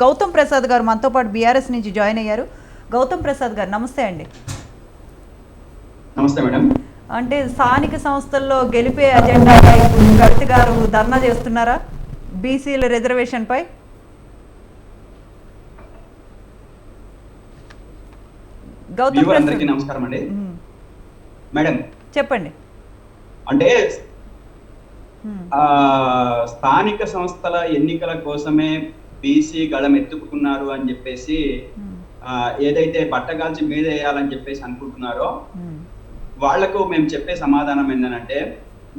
గౌతమ్ ప్రసాద్ గారు మనతో పాటు బీఆర్ఎస్ నుంచి జాయిన్ అయ్యారు. గౌతమ్ ప్రసాద్ గారు నమస్తే అండి. నమస్తే మేడం. అంటే స్థానిక సంస్థల్లో గెలిపే అజెండాపై కవిత గారు ధర్నా చేస్తున్నారా బీసీల రిజర్వేషన్ పై? గౌతమ్ ప్రసాద్ నమస్కారం అండి. మేడం చెప్పండి. అంటే స్థానిక సంస్థల ఎన్నికల కోసమే బీసీ గళం ఎత్తుకున్నారు అని చెప్పేసి ఏదైతే బట్టగాల్చి మీద వేయాలని చెప్పేసి అనుకుంటున్నారో వాళ్లకు మేము చెప్పే సమాధానం ఏంటంటే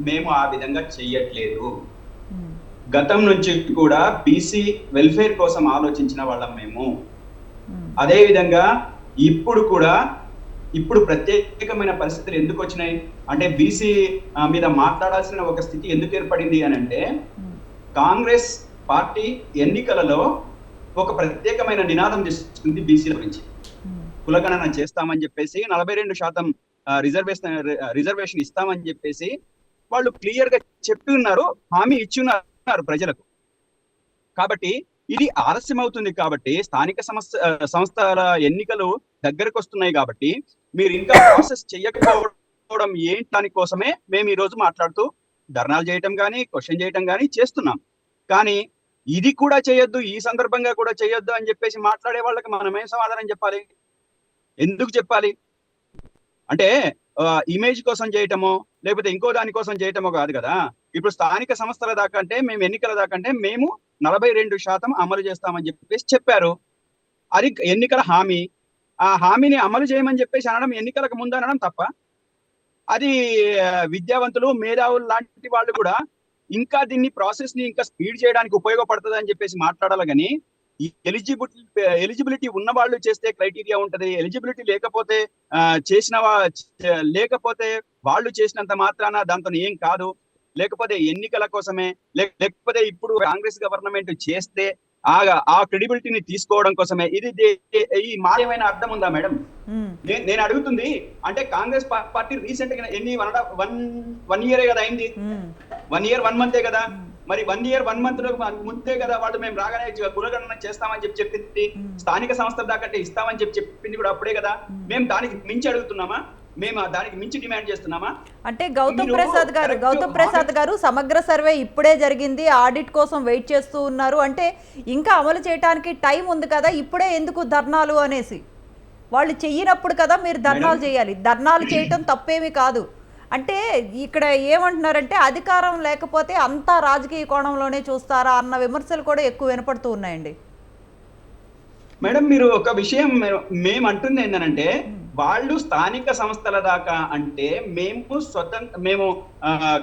మేము ఆ విధంగా చెయ్యట్లేదు. గతం నుంచి కూడా బీసీ వెల్ఫేర్ కోసం ఆలోచించిన వాళ్ళం మేము. అదే విధంగా ఇప్పుడు ప్రత్యేకమైన పరిస్థితులు ఎందుకు వచ్చినాయి అంటే బీసీ మీద మాట్లాడాల్సిన ఒక స్థితి ఎందుకు ఏర్పడింది అని అంటే కాంగ్రెస్ పార్టీ ఎన్నికలలో ఒక ప్రత్యేకమైన నినాదం తీసుకుంది బీసీల గురించి. కులగణన చేస్తామని చెప్పేసి 42% రిజర్వేషన్ ఇస్తామని చెప్పేసి వాళ్ళు క్లియర్ గా చెప్పి ఉన్నారు, హామీ ఇచ్చి ఉన్నారు ప్రజలకు. కాబట్టి ఇది ఆలస్యం అవుతుంది కాబట్టి స్థానిక సంస్థల ఎన్నికలు దగ్గరకు వస్తున్నాయి కాబట్టి మీరు ఇంకా ప్రాసెస్ చేయకపోవడం ఏంటి దానికోసమే మేము ఈ రోజు మాట్లాడుతూ ధర్నాలు చేయటం కానీ క్వశ్చన్ చేయటం కానీ చేస్తున్నాం. కానీ ఇది కూడా చేయొద్దు, ఈ సందర్భంగా కూడా చేయొద్దు అని చెప్పేసి మాట్లాడే వాళ్ళకి మనం ఏం సమాధానం చెప్పాలి? ఎందుకు చెప్పాలి? అంటే ఇమేజ్ కోసం చేయటమో లేకపోతే ఇంకో దాని కోసం చేయటమో కాదు కదా. ఇప్పుడు స్థానిక సంస్థల దాకా అంటే మేము ఎన్నికల దాకా అంటే మేము 42% అమలు చేస్తామని చెప్పేసి చెప్పారు. అది ఎన్నికల హామీ. ఆ హామీని అమలు చేయమని చెప్పేసి అనడం ఎన్నికలకు ముందు అనడం తప్ప. అది విద్యావంతులు మేధావులు లాంటి వాళ్ళు కూడా ఇంకా దీన్ని ప్రాసెస్ ని ఇంకా స్పీడ్ చేయడానికి ఉపయోగపడుతుంది అని చెప్పేసి మాట్లాడాలి. కానీ ఈ ఎలిజిబిలిటీ ఉన్న వాళ్ళు చేస్తే క్రైటీరియా ఉంటది, ఎలిజిబిలిటీ లేకపోతే లేకపోతే వాళ్ళు చేసినంత మాత్రాన దాంతో ఏం కాదు, లేకపోతే ఎన్నికల కోసమే లేకపోతే ఇప్పుడు కాంగ్రెస్ గవర్నమెంట్ చేస్తే ఆ క్రెడిబిలిటీని తీసుకోవడం కోసమే ఇది ఈ మాయమైన అర్థం ఉందా మేడం? నేను అడుగుతుంది అంటే కాంగ్రెస్ పార్టీ రీసెంట్ గా ఎన్ని 1 ఇయర్ కదా అయింది, 1 ఇయర్ 1 మంతే కదా. మరి 1 ఇయర్ 1 మంత్ ముందే కదా వాళ్ళు మేము రాగానే కులగణన చేస్తామని చెప్పింది, స్థానిక సంస్థల దాకా ఇస్తామని చెప్పింది కూడా అప్పుడే కదా. మేము దానికి మించి అడుగుతున్నామా? మేము దానికి మించి డిమాండ్ చేస్తున్నామా? అంటే గౌతమ్ ప్రసాద్ గారు సమగ్ర సర్వే ఇప్పుడే జరిగింది, ఆడిట్ కోసం వెయిట్ చేస్తూ ఉన్నారు అంటే ఇంకా అమలు చేయడానికి టైం ఉంది కదా, ఇప్పుడే ఎందుకు ధర్నాలు అనేసి? వాళ్ళు చెయ్యినప్పుడు కదా మీరు ధర్నాలు చేయాలి. ధర్నాలు చేయటం తప్పేమీ కాదు. అంటే ఇక్కడ ఏమంటున్నారంటే అధికారం లేకపోతే అంతా రాజకీయ కోణంలోనే చూస్తారా అన్న విమర్శలు కూడా ఎక్కువ వినపడుతూ ఉన్నాయండి. మేడం మీరు ఒక విషయం మేము అంటుంది ఏంటంటే వాళ్ళు స్థానిక సంస్థల దాకా అంటే మేము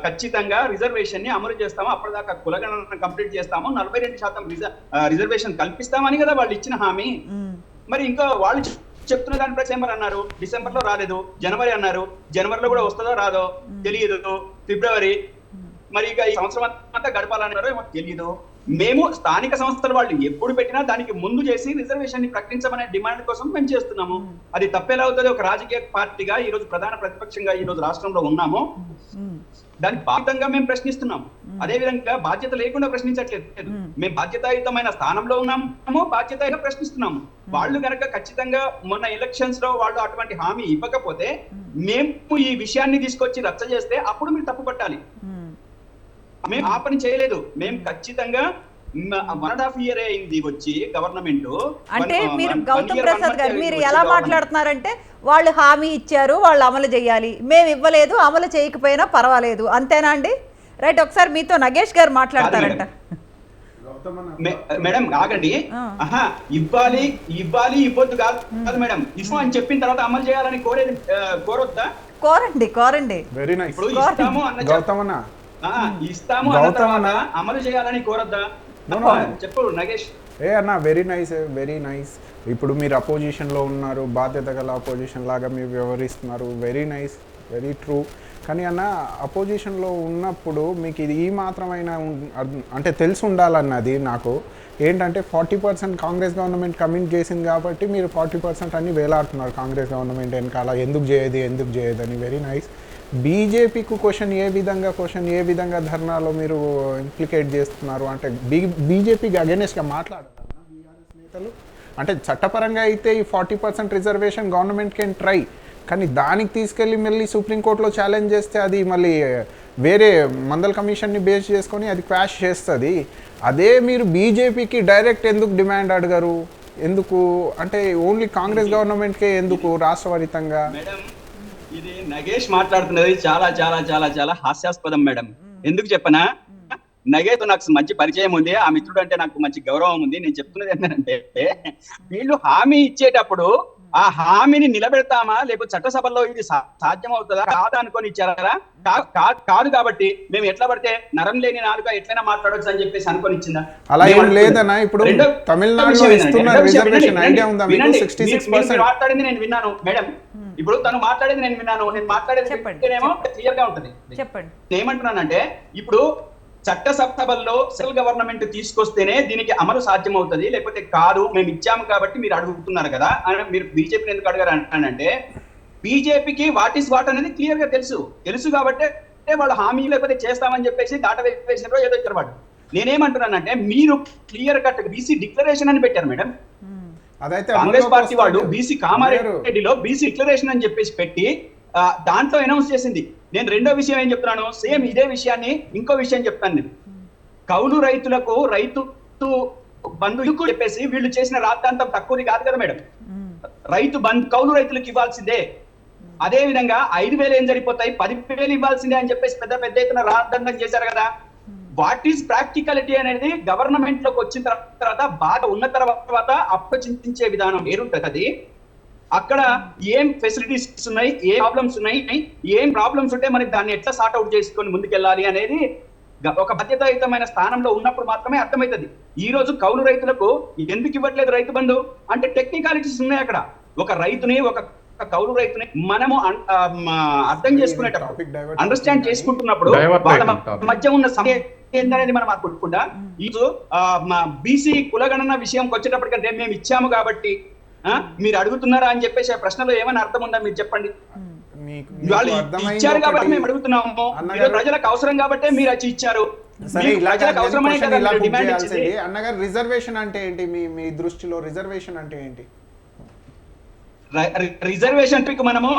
ఖచ్చితంగా రిజర్వేషన్ ని అమలు చేస్తాము, అప్పటిదాకా కులగణన కంప్లీట్ చేస్తాము, 42% రిజర్వేషన్ కల్పిస్తామని కదా వాళ్ళు ఇచ్చిన హామీ. మరి ఇంకా వాళ్ళు చెప్తున్న దాని ప్రకారం అన్నారు డిసెంబర్ లో రాలేదు, జనవరి అన్నారు, జనవరిలో కూడా వస్తుందో రాదో తెలియదు, ఫిబ్రవరి, మరి ఇక ఈ సంవత్సరం అంతా గడపాలన్నారో ఏమో తెలియదు. మేము స్థానిక సంస్థల వాళ్ళు ఎప్పుడు పెట్టినా దానికి ముందు చేసి రిజర్వేషన్ ని ప్రకటించమనే డిమాండ్ కోసం మేము చేస్తున్నాము. అది తప్పేలా అవుతుంది? ఒక రాజకీయ పార్టీగా ఈ రోజు ప్రధాన ప్రతిపక్షంగా ఈ రోజు రాష్ట్రంలో ఉన్నాము, దానికి బాధ్యతంగా మేము ప్రశ్నిస్తున్నాము. అదే విధంగా బాధ్యత లేకుండా ప్రశ్నించట్లేదు. మేము బాధ్యతాయుతమైన స్థానంలో ఉన్నాము, బాధ్యతగా ప్రశ్నిస్తున్నాము. వాళ్ళు కనుక ఖచ్చితంగా మొన్న ఎలక్షన్స్ లో వాళ్ళు అటువంటి హామీ ఇవ్వకపోతే మేము ఈ విషయాన్ని తీసుకొచ్చి రచ్చ చేస్తే అప్పుడు మీరు తప్పు పట్టాలి. మేము ఆ పని చేయలేదు. మేము ఖచ్చితంగా 1.5 ఇయర్ అయింది వచ్చి గవర్నమెంట్. అంటే మీరు గౌతమ్ ప్రసాద్ గారు మీరు ఎలా మాట్లాడుతున్నారంటే వాళ్ళు హామీ ఇచ్చారు, వాళ్ళు అమలు చేయాలి, మేము ఇవ్వలేదు, అమలు చేయకపోయినా పర్వాలేదు, అంతేనా అండి? రైట్, ఒకసారి మీతో నగేష్ గారు మాట్లాడతారంట. మేడం ఆగండి. ఇవ్వాలి ఇవ్వద్దు కాదు మేడం, ఇస్తాం అని చెప్పిన తర్వాత అమలు చేయాలని కోరొద్దా? కోరండి. Very nice. ఇప్పుడు ఇస్తాము అన్న అమలు చేయాలని కోరద్దా? చెప్పు నగేష్. అన్న వెరీ నైస్. ఇప్పుడు మీరు అపోజిషన్లో ఉన్నారు, బాధ్యత గల అపోజిషన్ లాగా మీరు వ్యవహరిస్తున్నారు. Very nice, very true. కానీ అన్న అపోజిషన్లో ఉన్నప్పుడు మీకు ఇది ఈ మాత్రమైన అంటే తెలిసి ఉండాలన్నది నాకు ఏంటంటే 40% కాంగ్రెస్ గవర్నమెంట్ కమిట్ చేసింది కాబట్టి మీరు 40% అన్ని వేలాడుతున్నారు కాంగ్రెస్ గవర్నమెంట్ వెనకాల, ఎందుకు చేయదు అని. Very nice. బీజేపీకు క్వశ్చన్ ఏ విధంగా ధర్నాలో మీరు ఇంప్లికేట్ చేస్తున్నారు అంటే బీజేపీకి అగెనెస్ట్గా మాట్లాడారు. నేతలు అంటే చట్టపరంగా అయితే ఈ 40% రిజర్వేషన్ గవర్నమెంట్ కెన్ ట్రై, కానీ దానికి తీసుకెళ్ళి మళ్ళీ సుప్రీంకోర్టులో ఛాలెంజ్ చేస్తే అది మళ్ళీ వేరే మండల్ కమిషన్ని బేస్ చేసుకొని అది క్వాష్ చేస్తుంది. అదే మీరు బీజేపీకి డైరెక్ట్ ఎందుకు డిమాండ్ అడగరు? ఎందుకు అంటే ఓన్లీ కాంగ్రెస్ గవర్నమెంట్కే ఎందుకు రాష్ట్రవారీతంగా? మేడం ఇది నగేష్ మాట్లాడుతున్నది చాలా చాలా చాలా చాలా హాస్యాస్పదం మేడం. ఎందుకు చెప్పనా, నగేష్తో నాకు మంచి పరిచయం ఉంది, ఆ మిత్రుడు అంటే నాకు మంచి గౌరవం ఉంది. నేను చెప్తున్నది ఏంటంటే వీళ్ళు హామీ ఇచ్చేటప్పుడు ఆ హామీని నిలబెడతామా లేకపోతే చట్టసభలో ఇది సాధ్యం అవుతుందా కాదా అనుకొని ఇచ్చారా? కాదు కాబట్టి మేము ఎట్లా పడితే నరం లేని నాలుక ఎట్లయినా మాట్లాడొచ్చు అని చెప్పేసి అనుకొని ఇచ్చిందా? అలా ఏం లేదన్నా. ఇప్పుడు తమిళనాడులో ఇస్తున్న రిజర్వేషన్ ఐడియా ఉందా మీకు? 66% మాట్లాడింది నేను విన్నాను మేడం. ఇప్పుడు తను మాట్లాడేది నేను విన్నాను. నేను మాట్లాడేది ఏమో క్లియర్ గా ఉంటది. చెప్పండి. ఏమంటున్నానంటే ఇప్పుడు చట్టసభల్లో సెంట్రల్ గవర్నమెంట్ తీసుకొస్తేనే దీనికి అమలు సాధ్యం అవుతుంది, లేకపోతే కాదు మేము ఇచ్చాము కాబట్టి మీరు అడుగుతున్నారు కదా అని మీరు బీజేపీని ఎందుకు అడగారు అంటానంటే, బీజేపీకి వాట్ ఈస్ వాట్ అనేది క్లియర్ గా తెలుసు కాబట్టి వాళ్ళు హామీ లేకపోతే చేస్తామని చెప్పేసి దాట వేసినప్పుడు ఏదో ఇచ్చారు. నేనేమంటున్నానంటే మీరు క్లియర్ కట్ బీసీ డిక్లరేషన్ అని పెట్టారు మేడం. అదైతే కాంగ్రెస్ పార్టీ వాళ్ళు బీసీ కామారెడ్డిలో బీసీ డిక్లరేషన్ అని చెప్పేసి పెట్టి దాంట్లో అనౌన్స్ చేసింది. నేను రెండో విషయం ఏం చెప్తున్నాను, సేమ్ ఇదే విషయాన్ని ఇంకో విషయం చెప్తాను. నేను కౌలు రైతులకు రైతు బంధు చెప్పేసి వీళ్ళు చేసిన రాద్ధాంతం తక్కువది కాదు కదా మేడం. రైతు బంధు కౌలు రైతులకు ఇవ్వాల్సిందే. అదే విధంగా 5,000 ఏం సరిపోతాయి, 10,000 ఇవ్వాల్సిందే అని చెప్పేసి పెద్ద ఎత్తున రాద్ధాంతం చేశారు కదా. వాట్ ఈస్ ప్రాక్టికాలిటీ అనేది గవర్నమెంట్ లోకి వచ్చిన తర్వాత బాగా ఉన్న తర్వాత అప్పచించే విధానం వేరుంటది. అక్కడ ఏం ఫెసిలిటీస్ ఉన్నాయి, ఏ ప్రాబ్లమ్స్ ఉన్నాయి, ఏం ప్రాబ్లమ్స్ ఉంటే మనకి దాన్ని ఎట్లా సార్ట్ అవుట్ చేసుకొని ముందుకెళ్ళాలి అనేది ఒక బాధ్యతాయుతమైన స్థానంలో ఉన్నప్పుడు మాత్రమే అర్థమవుతుంది. ఈ రోజు కౌలు రైతులకు ఎందుకు ఇవ్వట్లేదు రైతు బంధు అంటే టెక్నికాలిటీస్ ఉన్నాయి. అక్కడ ఒక రైతుని ఒక కౌలు రైతుని మనము అర్థం చేసుకునేటప్పుడు అండర్స్టాండ్ చేసుకుంటున్నప్పుడు వాళ్ళ మధ్య ఉన్న సమయం ఏంటనేది మనం అనుకుంటా. ఈరోజు బీసీ కులగణన విషయంకి వచ్చేటప్పటికంటే మేము ఇచ్చాము కాబట్టి మీరు అడుగుతున్నారా అని చెప్పేసి ఆ ప్రశ్నలో ఏమైనా అర్థం ఉందా మీరు చెప్పండి. వాళ్ళు ఇచ్చారు కాబట్టి మేము అడుగుతున్నాము, ప్రజలకు అవసరం కాబట్టి మీరు వచ్చి ఇచ్చారు. అన్నగారు రిజర్వేషన్ అంటే ఏంటి మీ దృష్టిలో? రిజర్వేషన్ అంటే ఏంటి? రిజర్వేషన్ టాపిక్ మనము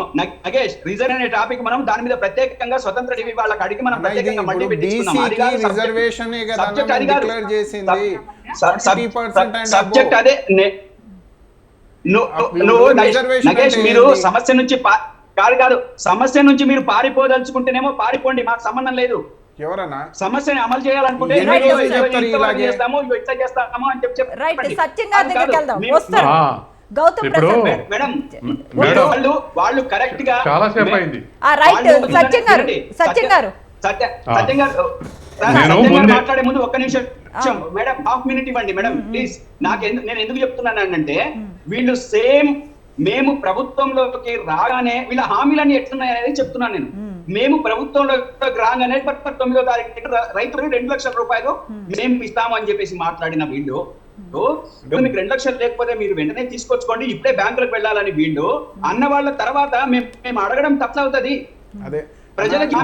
నగేష్ రిజర్వ్ అనే టాపిక్ మనం దాని మీద ప్రత్యేకంగా స్వతంత్ర టీవీ వాళ్ళకి అడిగి మనం ప్రత్యేకంగా మళ్ళీ పెట్టించుకున్నాం. రిజర్వేషన్ డిక్లేర్ చేసింది 60% సబ్జెక్ట్ అదే. నగేష్ మీరు సమస్య నుంచి కాదు సమస్య నుంచి మీరు పారిపోదలుచుకుంటేనేమో పారిపోండి, మాకు సంబంధం లేదు. ఎవరన్నా సమస్యని అమలు చేయాలనుకుంటే చేస్తాము ఇట్లా చేస్తాము అని చెప్పి గౌతమ్ మేడం వాళ్ళు కరెక్ట్ గా సత్యం గారు మాట్లాడే ముందు ఒక్క నిమిషం మేడం, హాఫ్ మినిట్ ఇవ్వండి మేడం ప్లీజ్. నేను ఎందుకు చెప్తున్నానంటే వీళ్ళు సేమ్ మేము ప్రభుత్వంలోకి రాగానే వీళ్ళ హామీలన్నీ ఎట్లున్నాయి అనేది చెప్తున్నాను నేను. మేము ప్రభుత్వంలోకి రాగానే 9వ తారీఖు రైతులకు 2 లక్షల రూపాయలు మేము ఇస్తాము అని చెప్పేసి మాట్లాడిన వీళ్ళు మీకు 2 లక్షలు లేకపోతే మీరు వెంటనే తీసుకొచ్చుకోండి, ఇప్పుడే బ్యాంకులకు వెళ్ళాలని వీళ్ళు అన్న వాళ్ళ తర్వాత మేము అడగడం తప్పవుతుంది. అదే ప్రజలకి